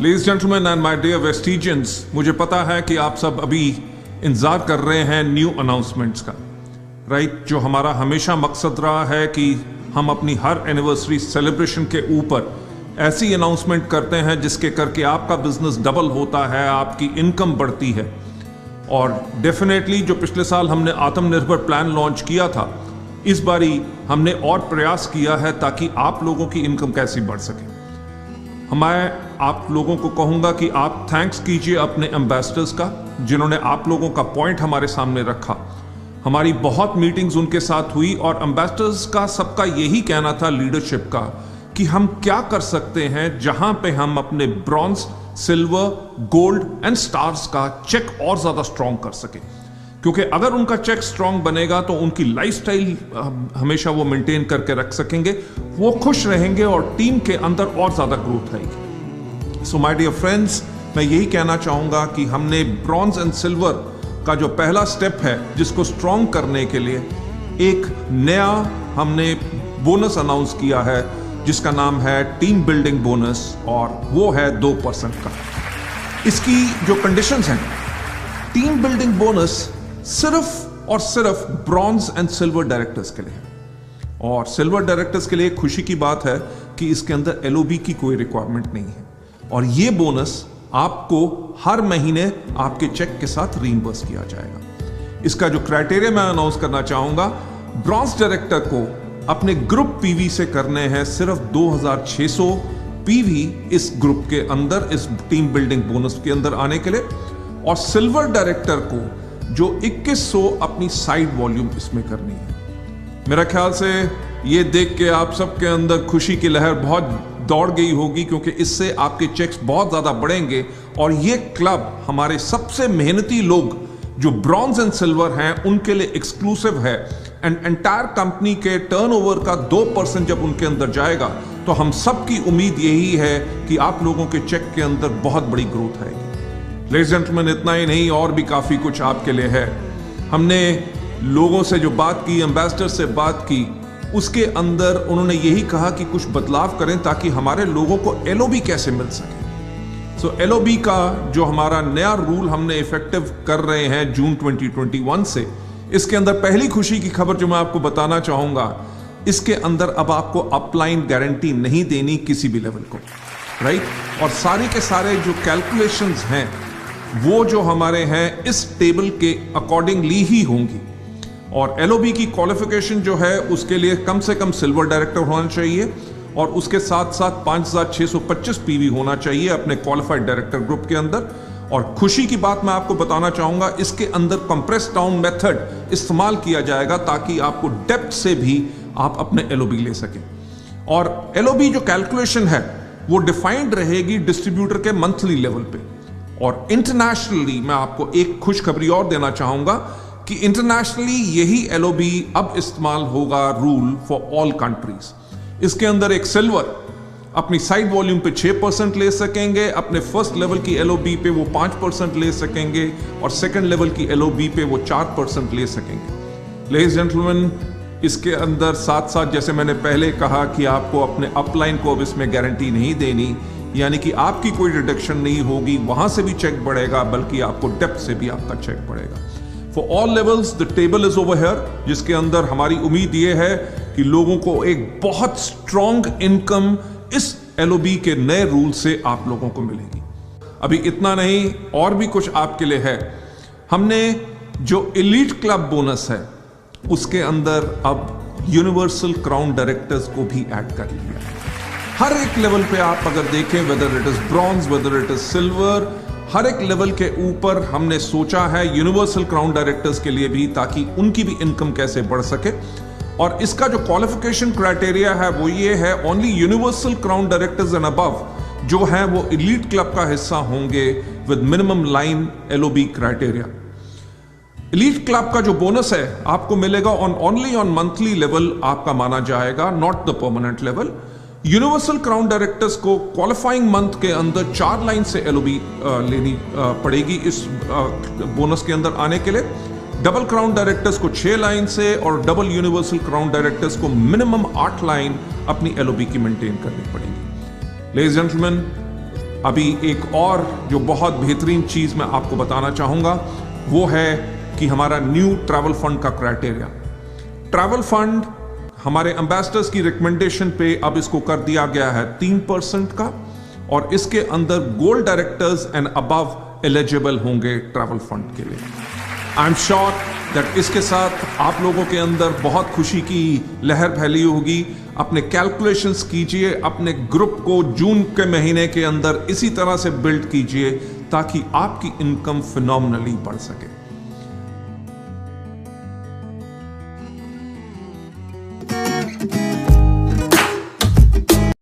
Ladies, gentlemen and my dear Vestigians, मुझे पता है कि आप सब अभी इंतजार कर रहे हैं न्यू अनाउंसमेंट्स का, राइट? जो हमारा हमेशा मकसद रहा है कि हम अपनी हर एनिवर्सरी सेलिब्रेशन के ऊपर ऐसी अनाउंसमेंट करते हैं जिसके करके आपका बिजनेस डबल होता है, आपकी इनकम बढ़ती है। और डेफिनेटली जो पिछले साल हमने आत्मनिर्भर प्लान लॉन्च किया था, इस बारी हमने और प्रयास किया है ताकि आप लोगों की इनकम कैसी बढ़ सके। मैं आप लोगों को कहूंगा कि आप थैंक्स कीजिए अपने एम्बेसडर्स का, जिन्होंने आप लोगों का पॉइंट हमारे सामने रखा। हमारी बहुत मीटिंग्स उनके साथ हुई और एम्बेसडर्स का सबका यही कहना था लीडरशिप का कि हम क्या कर सकते हैं जहां पे हम अपने bronze, silver, gold and stars का चेक और ज्यादा स्ट्रांग कर सके, क्योंकि अगर उनका चेक स्ट्रांग बनेगा तो उनकी लाइफस्टाइल हमेशा वो मेंटेन करके रख सकेंगे, वो खुश रहेंगे और टीम के अंदर और ज्यादा ग्रोथ आएगी। सो माय डियर फ्रेंड्स, मैं यही कहना चाहूंगा कि हमने ब्रॉन्ज एंड सिल्वर का जो पहला स्टेप है, जिसको स्ट्रांग करने के लिए एक नया हमने बोनस अनाउंस किया है, जिसका नाम है टीम बिल्डिंग बोनस, और वो है 2% का। इसकी जो कंडीशंस हैं, टीम बिल्डिंग बोनस सिर्फ और सिर्फ ब्रॉन्ज एंड सिल्वर डायरेक्टर्स के लिए है। और सिल्वर डायरेक्टर्स के लिए खुशी की बात है कि इसके अंदर एलओबी की कोई रिक्वायरमेंट नहीं है, और ये बोनस आपको हर महीने आपके चेक के साथ रीइंबर्स किया जाएगा। इसका जो क्राइटेरिया मैं अनाउंस करना चाहूंगा, ब्रॉन्ज डायरेक्टर को अपने ग्रुप पीवी से करने हैं सिर्फ 2600 पीवी इस ग्रुप के अंदर, इस टीम बिल्डिंग बोनस के अंदर आने के लिए, और सिल्वर डायरेक्टर को जो 2100 अपनी साइड वॉल्यूम इसमें करनी है। मेरा ख्याल से ये देख के आप सबके अंदर खुशी की लहर बहुत दौड़ गई होगी, क्योंकि इससे आपके चेक्स बहुत ज्यादा बढ़ेंगे। और ये क्लब हमारे सबसे मेहनती लोग जो ब्रॉन्ज एंड सिल्वर हैं उनके लिए एक्सक्लूसिव है, एंड एंटायर कंपनी के टर्नओवर का 2% जब उनके अंदर जाएगा तो हम सबकी उम्मीद यही है कि आप लोगों के चेक के अंदर बहुत बड़ी ग्रोथ आएगी। लेडीज जेंटलमैन, इतना ही नहीं, और भी काफी कुछ आपके लिए है। हमने लोगों से जो बात की, एम्बेसडर से बात की, उसके अंदर उन्होंने यही कहा कि कुछ बदलाव करें ताकि हमारे लोगों को एलओबी कैसे मिल सके। सो एलओबी का जो हमारा नया रूल हमने इफेक्टिव कर रहे हैं जून 2021 से, इसके अंदर पहली खुशी की खबर जो मैं आपको बताना चाहूंगा, इसके अंदर अब आपको अपलाइन गारंटी नहीं देनी किसी भी लेवल को, राइट? और सारे के सारे जो कैलकुलेशंस हैं वो जो हमारे हैं इस टेबल के अकॉर्डिंगली ही होंगी। और एलओबी की क्वालिफिकेशन जो है उसके लिए कम से कम सिल्वर डायरेक्टर होना चाहिए, और उसके साथ साथ 5625 पीवी होना चाहिए अपने क्वालिफाइड डायरेक्टर ग्रुप के अंदर। और खुशी की बात मैं आपको बताना चाहूंगा, इसके अंदर कंप्रेस डाउन मेथड इस्तेमाल किया जाएगा ताकि आपको डेप्थ से भी आप अपने एलओबी ले सकें। और एलओबी जो कैलकुलेशन है वो डिफाइंड रहेगी डिस्ट्रीब्यूटर के मंथली लेवल पे। और इंटरनेशनली मैं आपको एक खुशखबरी और देना चाहूंगा कि इंटरनेशनली यही एलओबी अब इस्तेमाल होगा रूल फॉर ऑल कंट्रीज। इसके अंदर एक सिल्वर अपनी साइड वॉल्यूम पे 6% ले सकेंगे, अपने फर्स्ट लेवल की एलओबी पे वो 5% ले सकेंगे, और सेकंड लेवल की एलओबी पे वो 4% ले सकेंगे। लेडीज जेंटलमैन, इसके अंदर साथ साथ जैसे मैंने पहले कहा कि आपको अपने अपलाइन को अब इसमें गारंटी नहीं देनी, यानी कि आपकी कोई डिडक्शन नहीं होगी, वहां से भी चेक बढ़ेगा, बल्कि आपको डेप्थ से भी आपका चेक बढ़ेगा। For all levels the table is over here, जिसके अंदर हमारी उम्मीद यह है कि लोगों को एक बहुत स्ट्रॉन्ग इनकम इस एलओबी के नए रूल से आप लोगों को मिलेगी। अभी इतना नहीं, और भी कुछ आपके लिए है। हमने जो एलीट क्लब बोनस है उसके अंदर अब यूनिवर्सल क्राउन डायरेक्टर्स को भी ऐड कर लिया है। हर एक लेवल पे आप अगर देखें, whether it is bronze, whether it is silver, हर एक लेवल के ऊपर हमने सोचा है यूनिवर्सल क्राउन डायरेक्टर्स के लिए भी, ताकि उनकी भी इनकम कैसे बढ़ सके। और इसका जो क्वालिफिकेशन क्राइटेरिया है वो ये है, only universal crown directors and above जो है वो एलीट क्लब का हिस्सा होंगे with minimum line LOB criteria. Elite club का जो बोनस है आपको मिलेगा ओनली ऑन मंथली लेवल आपका माना जाएगा, not the permanent level. Universal crown directors को क्वालिफाइंग मंथ के अंदर 4 लाइन से एलओबी लेनी पड़ेगी इस बोनस के अंदर आने के लिए। डबल क्राउन डायरेक्टर्स को 6 लाइन से, और डबल यूनिवर्सल क्राउन डायरेक्टर्स को मिनिमम 8 लाइन अपनी एलओबी की मेंटेन करनी पड़ेगी। लेडीज जेंटलमैन, अभी एक और जो बहुत बेहतरीन चीज मैं आपको बताना चाहूंगा वो है कि हमारा न्यू ट्रैवल फंड का क्राइटेरिया। ट्रैवल फंड हमारे एम्बेसडर्स की रिकमेंडेशन पे अब इसको कर दिया गया है 3% का, और इसके अंदर gold directors and above eligible होंगे ट्रैवल फंड के लिए। आई एम श्योर दैट इसके साथ आप लोगों के अंदर बहुत खुशी की लहर फैली होगी। अपने कैलकुलेशंस कीजिए, अपने ग्रुप को जून के महीने के अंदर इसी तरह से बिल्ड कीजिए ताकि आपकी इनकम फिनोमिनली बढ़ सके।